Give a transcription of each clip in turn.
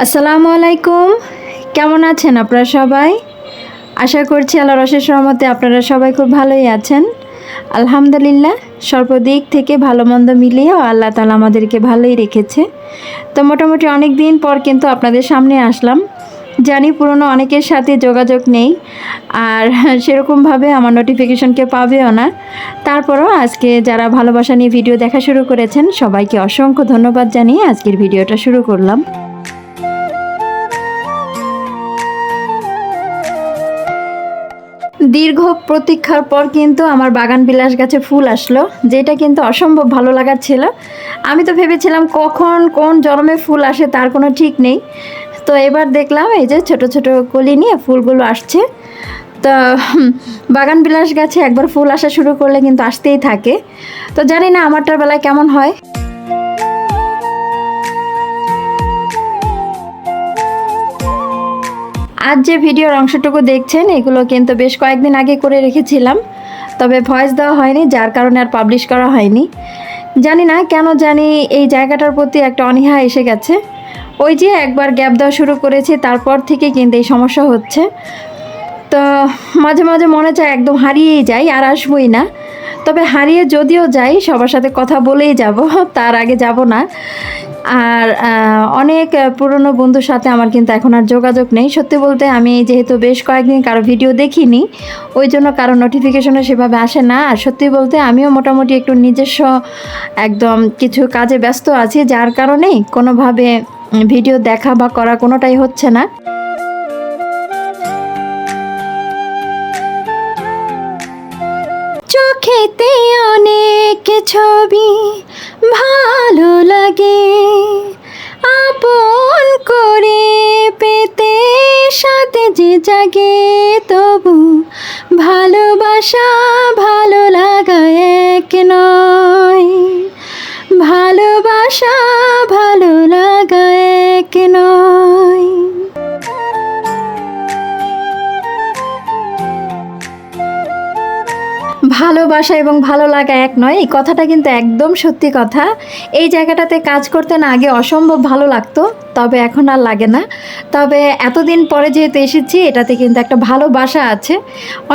আসসালামু আলাইকুম। কেমন আছেন আপনারা সবাই? আশা করছি আল্লাহর অশেষ রহমতে আপনারা সবাই খুব ভালোই আছেন। আলহামদুলিল্লাহ, সর্বদিক থেকে ভালো মন্দ মিলিয়েও আল্লাহ তাআলা আমাদেরকে ভালোই রেখেছে। তো মোটামুটি অনেক দিন পর কিন্তু আপনাদের সামনে আসলাম। জানি পুরনো অনেকের সাথে যোগাযোগ নেই, আর সেরকমভাবে আমার নোটিফিকেশনকে পাবেও না। তারপরও আজকে যারা ভালোবাসা নিয়ে ভিডিও দেখা শুরু করেছেন সবাইকে অসংখ্য ধন্যবাদ জানিয়ে আজকের ভিডিওটা শুরু করলাম। দীর্ঘ প্রতীক্ষার পর কিন্তু আমার বাগান বিলাস গাছে ফুল আসলো, যেটা কিন্তু অসম্ভব ভালো লাগার ছিল। আমি তো ভেবেছিলাম কখন কোন জন্মে ফুল আসে তার কোনো ঠিক নেই। তো এবার দেখলাম এই যে ছোট ছোট কলি নিয়ে ফুলগুলো আসছে। তো বাগান বিলাস গাছে একবার ফুল আসা শুরু করলে কিন্তু আসতেই থাকে। তো জানি না আমারটার বেলায় কেমন হয়। আজ যে ভিডিওর অংশটুকু দেখছেন এগুলো কিন্তু বেশ কয়েকদিন আগে করে রেখেছিলাম, তবে ভয়েস দেওয়া হয়নি, যার কারণে আর পাবলিশ করা হয়নি। জানি না কেন জানি এই জায়গাটার প্রতি একটা অনীহা এসে গেছে। ওই যে একবার গ্যাপ দেওয়া শুরু করেছি তারপর থেকে কিন্তু এই সমস্যা হচ্ছে। তো মাঝে মাঝে মনে চায় একদম হারিয়েই যাই, আর আসবই না। তবে হারিয়ে যদিও যাই সবার সাথে কথা বলেই যাব, তার আগে যাব না। আর অনেক পুরনো বন্ধুর সাথে আমার কিন্তু এখন আর যোগাযোগ নেই। সত্যি বলতে আমি যেহেতু বেশ কয়েকদিন কারো ভিডিও দেখিনি, ওই জন্য কারো নোটিফিকেশনে সেভাবে আসে না। আর সত্যি বলতে আমিও মোটামুটি একটু নিজস্ব একদম কিছু কাজে ব্যস্ত আছি, যার কারণেই কোনোভাবে ভিডিও দেখা বা করা কোনোটাই হচ্ছে না। চোখেতে অনেক ছবি ভালো লাগে, আপন করে পেতে সাথে যে জাগে, তবু ভালোবাসা ভালো লাগা এক নয়, ভালোবাসা ভালো লাগা এক নয়। ভালোবাসা এবং ভালো লাগা এক নয়, এই কথাটা কিন্তু একদম সত্যি কথা। এই জায়গাটাতে কাজ করতে না আগে অসম্ভব ভালো লাগতো, তবে এখন আর লাগে না। তবে এতদিন পরে যেহেতু এসেছি এটাতে কিন্তু একটা ভালোবাসা আছে।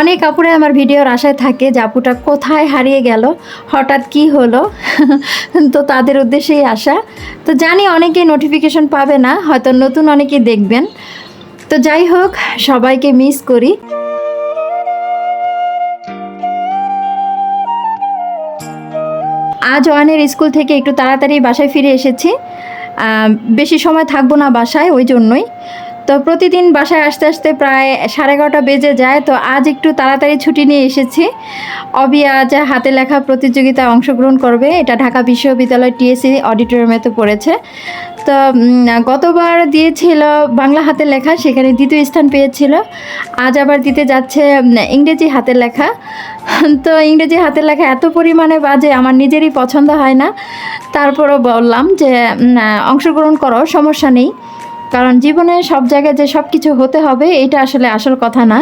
অনেক আপুরে আমার ভিডিওর আশায় থাকে যে আপুটা কোথায় হারিয়ে গেল, হঠাৎ কি হলো। তো তাদের উদ্দেশ্যেই আসা। তো জানি অনেকেই নোটিফিকেশন পাবে না, হয়তো নতুন অনেকেই দেখবেন। তো যাই হোক, সবাইকে মিস করি। আজ অয়নের স্কুল থেকে একটু তাড়াতাড়ি বাসায় ফিরে এসেছি। বেশি সময় থাকবো না বাসায়, ওই জন্যই। তো প্রতিদিন বাসায় আসতে আসতে প্রায় 11:30 বেজে যায়। তো আজ একটু তাড়াতাড়ি ছুটি নিয়ে এসেছি। অবি আজ হাতে লেখা প্রতিযোগিতায় অংশগ্রহণ করবে। এটা ঢাকা বিশ্ববিদ্যালয় টিএসসি অডিটোরিয়ামেতে পড়েছে। তো গতবার দিয়েছিল বাংলা হাতের লেখা, সেখানে দ্বিতীয় স্থান পেয়েছিল। আজ আবার দিতে যাচ্ছে ইংরেজি হাতের লেখা। তো ইংরেজি হাতের লেখা এত পরিমাণে বাজে, আমার নিজেরই পছন্দ হয় না। তারপরও বললাম যে অংশগ্রহণ করো, সমস্যা নেই। কারণ জীবনে সব জায়গায় যে সব কিছু হতে হবে এটা আসলে আসল কথা না,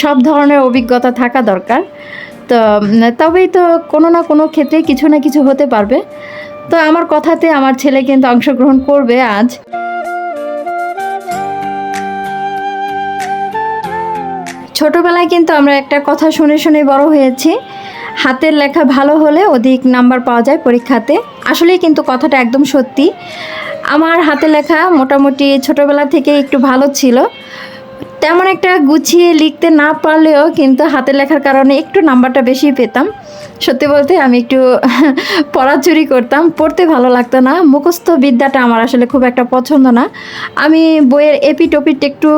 সব ধরনের অভিজ্ঞতা থাকা দরকার। তো তবেই তো কোনো না কোনো ক্ষেত্রে কিছু না কিছু হতে পারবে। তো আমার কথাতে আমার ছেলে কিন্তু অংশগ্রহণ করবে আজ। ছোটবেলায় কিন্তু আমরা একটা কথা শুনে শুনে বড় হয়েছি, হাতের লেখা ভালো হলে অধিক নাম্বার পাওয়া যায় পরীক্ষাতে। আসলেই কিন্তু কথাটা একদম সত্যি। আমার হাতের লেখা মোটামুটি ছোটবেলা থেকে একটু ভালো ছিল। তেমন একটা গুছিয়ে লিখতে না পারলেও কিন্তু হাতের লেখার কারণে একটু নাম্বারটা বেশি পেতাম। সত্যি বলতে আমি একটু পড়াচুরি করতাম, পড়তে ভালো লাগতো না। মুখস্থ বিদ্যাটা আমার আসলে খুব একটা পছন্দ না। আমি বইয়ের এপিট ওপিট একটু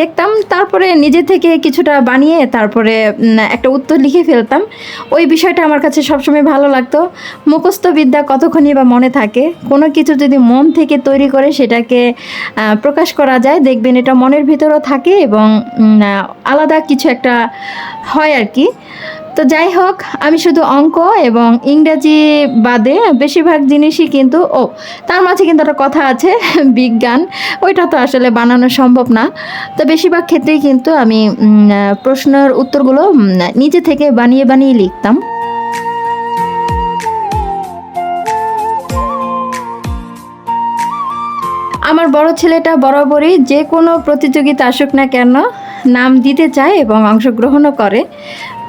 দেখতাম, তারপরে নিজে থেকে কিছুটা বানিয়ে তারপরে একটা উত্তর লিখে ফেলতাম। ওই বিষয়টা আমার কাছে সবসময় ভালো লাগতো। মুখস্থ বিদ্যা কতক্ষণই বা মনে থাকে, কোনো কিছু যদি মন থেকে তৈরি করে সেটাকে প্রকাশ করা যায়, দেখবেন এটা মনের ভিতরেও থাকে এবং আলাদা কিছু একটা হয় আর কি। তো যাই হোক, আমি শুধু অঙ্ক এবং ইংরেজি বাদে বেশিরভাগ জিনিসই কিন্তু তার মাঝে কিন্তু একটা কথা আছে, বিজ্ঞান, ওইটা তো আসলে বানানো সম্ভব না। তো বেশিরভাগ ক্ষেত্রেই কিন্তু আমি প্রশ্নের উত্তরগুলো নিজে থেকে বানিয়ে বানিয়ে লিখতাম। আমার বড় ছেলেটা বরাবরই যে কোনো প্রতিযোগিতা আসুক না কেন নাম দিতে চায় এবং অংশগ্রহণও করে।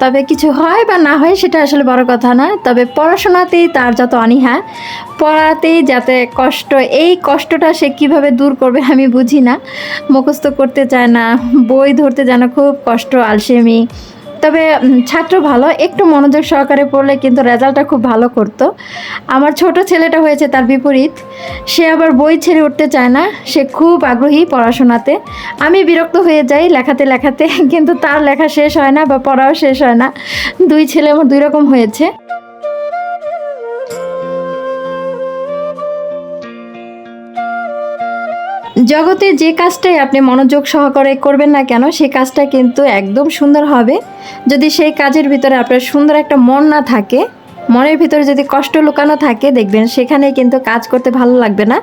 তবে কিছু হয় বা না হয় সেটা আসলে বড় কথা না, তবে পড়াশোনাতেই তার যত অনীহা, পড়াতেই যাতে কষ্ট, এই কষ্টটা সে কিভাবে দূর করবে আমি বুঝি না। মুখস্থ করতে চায় না, বই ধরতে যেন খুব কষ্ট, আলসেমি। তবে ছাত্র ভালো, একটু মনোযোগ সহকারে পড়লে কিন্তু রেজাল্টটা খুব ভালো করতো। আমার ছোট ছেলেটা হয়েছে তার বিপরীত, সে আবার বই ছেড়ে উঠতে চায় না, সে খুব আগ্রহী পড়াশোনাতে। আমি বিরক্ত হয়ে যাই লেখাতে লেখাতে, কিন্তু তার লেখা শেষ হয় না বা পড়াও শেষ হয় না। দুই ছেলে আমার দুই রকম হয়েছে। জগতে যে কাজটাই আপনি মনোযোগ সহকারে করবেন না কেন, সেই কাজটা কিন্তু একদম সুন্দর হবে। যদি সেই কাজের ভিতরে আপনার সুন্দর একটা মন না থাকে, মনের ভিতরে যদি কষ্ট লুকানো থাকে, দেখবেন সেখানে কিন্তু কাজ করতে ভালো লাগবে না।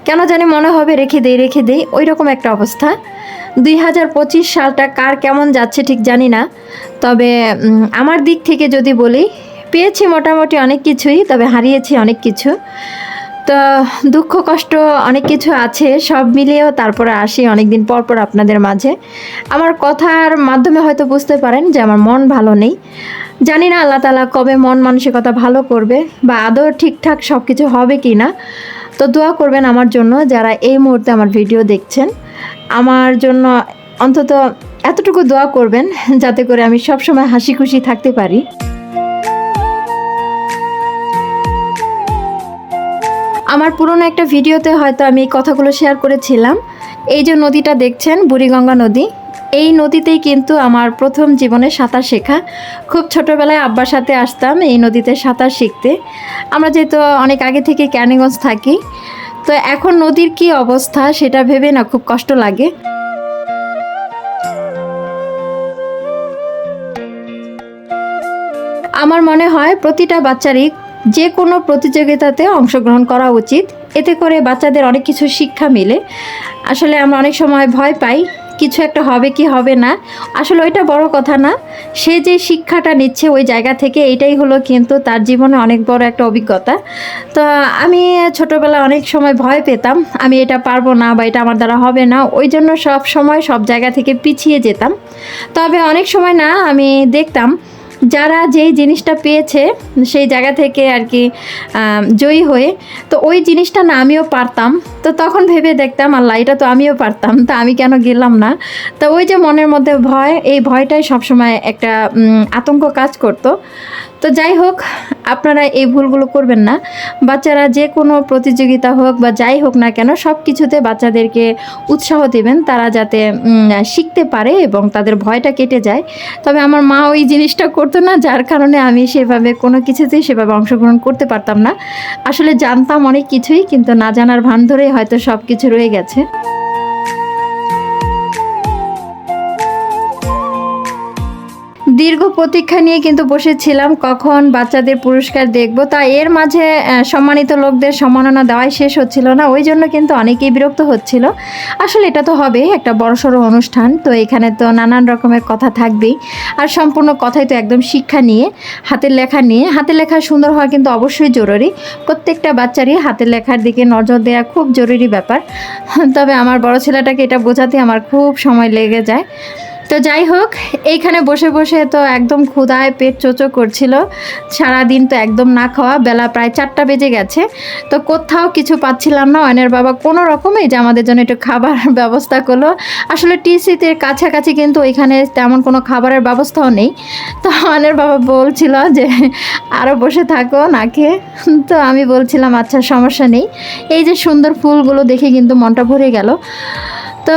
কেন জানি মনে হবে রেখে দেই, ওই রকম একটা অবস্থা। 2025 সালটা কার কেমন যাচ্ছে ঠিক জানি না, তবে আমার দিক থেকে যদি বলি, পেয়েছি মোটামুটি অনেক কিছুই, তবে হারিয়েছি অনেক কিছু। তো দুঃখ কষ্ট অনেক কিছু আছে, সব মিলিয়েও তারপরে আসি অনেকদিন পর পর আপনাদের মাঝে। আমার কথার মাধ্যমে হয়তো বুঝতে পারেন যে আমার মন ভালো নেই। জানি না আল্লাহ তাআলা কবে মন মানসিকতা ভালো করবে বা আদৌ ঠিকঠাক সব কিছু হবে কি না। তো দোয়া করবেন আমার জন্য, যারা এই মুহূর্তে আমার ভিডিও দেখছেন। আমার জন্য অন্তত এতটুকু দোয়া করবেন যাতে করে আমি সবসময় হাসি খুশি থাকতে পারি। আমার পুরনো একটা ভিডিওতে হয়তো আমি এই কথাগুলো শেয়ার করেছিলাম। এই যে নদীটা দেখছেন, বুড়িগঙ্গা নদী, এই নদীতেই কিন্তু আমার প্রথম জীবনে সাঁতার শেখা। খুব ছোটোবেলায় আব্বার সাথে আসতাম এই নদীতে সাঁতার শিখতে। আমরা যেহেতু অনেক আগে থেকে ক্যানিগঞ্জ থাকি, তো এখন নদীর কি অবস্থা সেটা ভেবে না খুব কষ্ট লাগে। আমার মনে হয় প্রতিটা বাচ্চারই যে কোনো প্রতিযোগিতাতে অংশগ্রহণ করা উচিত। এতে করে বাচ্চাদের অনেক কিছু শিক্ষা মিলে। আসলে আমরা অনেক সময় ভয় পাই কিছু একটা হবে কি হবে না, আসলে ওইটা বড় কথা না। সে যে শিক্ষাটা নিচ্ছে ওই জায়গা থেকে, এটাই হলো কিন্তু তার জীবনে অনেক বড় একটা অভিজ্ঞতা। তো আমি ছোটোবেলায় অনেক সময় ভয় পেতাম, আমি এটা পারবো না বা এটা আমার দ্বারা হবে না, ওই জন্য সব সময় সব জায়গা থেকে পিছিয়ে যেতাম। তবে অনেক সময় না আমি দেখতাম যারা যেই জিনিসটা পেয়েছে সেই জায়গা থেকে আর কি জয়ী হয়ে, তো ওই জিনিসটা না আমিও পারতাম, তো তখন ভেবে দেখতাম আল্লাহ এটা তো আমিও পারতাম, তা আমি কেন গেলাম না। তো ওই যে মনের মধ্যে ভয়, এই ভয়টাই সবসময় একটা আতঙ্ক কাজ করতো। তো যাই হোক, আপনারা এই ভুলগুলো করবেন না। বাচ্চারা যে কোনো প্রতিযোগিতা হোক বা যাই হোক না কেন, সব কিছুতে বাচ্চাদেরকে উৎসাহ দেবেন, তারা যাতে শিখতে পারে এবং তাদের ভয়টা কেটে যায়। তবে আমার মা ওই জিনিসটা করতো না, যার কারণে আমি সেভাবে কোনো কিছুতেই সেভাবে অংশগ্রহণ করতে পারতাম না। আসলে জানতাম অনেক কিছুই, কিন্তু না জানার ভান ধরেই হয়তো সব কিছু রয়ে গেছে। দীর্ঘ প্রতীক্ষা নিয়ে কিন্তু বসেছিলাম কখন বাচ্চাদের পুরস্কার দেখব। তা এর মাঝে সম্মানিত লোকদের সম্মাননা দেওয়াই শেষ হচ্ছিল না, ওই জন্য কিন্তু অনেকেই বিরক্ত হচ্ছিল। আসলে এটা তো হবে একটা বড়সড় অনুষ্ঠান, তো এখানে তো নানান রকমের কথা থাকবেই। আর সম্পূর্ণ কথাই তো একদম শিক্ষা নিয়ে, হাতের লেখা নিয়ে। হাতের লেখা সুন্দর হওয়া কিন্তু অবশ্যই জরুরি, প্রত্যেকটা বাচ্চারই হাতের লেখার দিকে নজর দেওয়া খুব জরুরি ব্যাপার। তবে আমার বড় ছেলেটাকে এটা বোঝাতে আমার খুব সময় লেগে যায়। তো যাই হোক, এইখানে বসে বসে তো একদম ক্ষুধায় পেট চোচো করছিল। সারাদিন তো একদম না খাওয়া, বেলা প্রায় 4টা বেজে গেছে। তো কোথাও কিছু পাচ্ছিলাম না। অয়নের বাবা কোনো রকমে যে আমাদের জন্য একটু খাবার ব্যবস্থা করলো। আসলে টিসিতে কাছাকাছি কিন্তু ওইখানে তেমন কোনো খাবারের ব্যবস্থাও নেই। তো অয়নের বাবা বলছিল যে আরও বসে থাকো না খেয়ে। তো আমি বলছিলাম আচ্ছা সমস্যা নেই। এই যে সুন্দর ফুলগুলো দেখে কিন্তু মনটা ভরে গেল। তো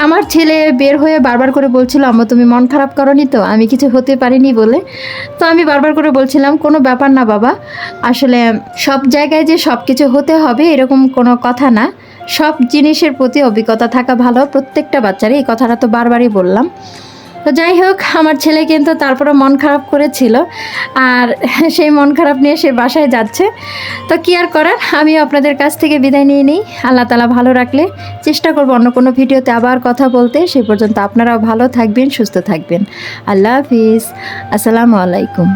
আমার ছেলে বের হয়ে বারবার করে বলছিল আম্মু তুমি মন খারাপ করনি তো আমি কিছু হতে পারিনি বলে। তো আমি বারবার করে বলছিলাম কোনো ব্যাপার না বাবা, আসলে সব জায়গায় যে সব কিছু হতে হবে এরকম কোনো কথা না, সব জিনিসের প্রতি অভিজ্ঞতা থাকা ভালো প্রত্যেকটা বাচ্চারই, এই কথাটা তো বারবারই বললাম। তো যাই হোক, আমার ছেলে কিন্তু তারপরে মন খারাপ করেছিল, আর সেই মন খারাপ নিয়ে সে বাসায় যাচ্ছে। তো কি আর করার, আমিও আপনাদের কাছ থেকে বিদায় নিয়ে নিই। আল্লাহ তাআলা ভালো রাখলে চেষ্টা করব অন্য কোনো ভিডিওতে আবার কথা বলতে। সেই পর্যন্ত আপনারাও ভালো থাকবেন, সুস্থ থাকবেন। আল্লাহ হাফিজ, আসসালামু আলাইকুম।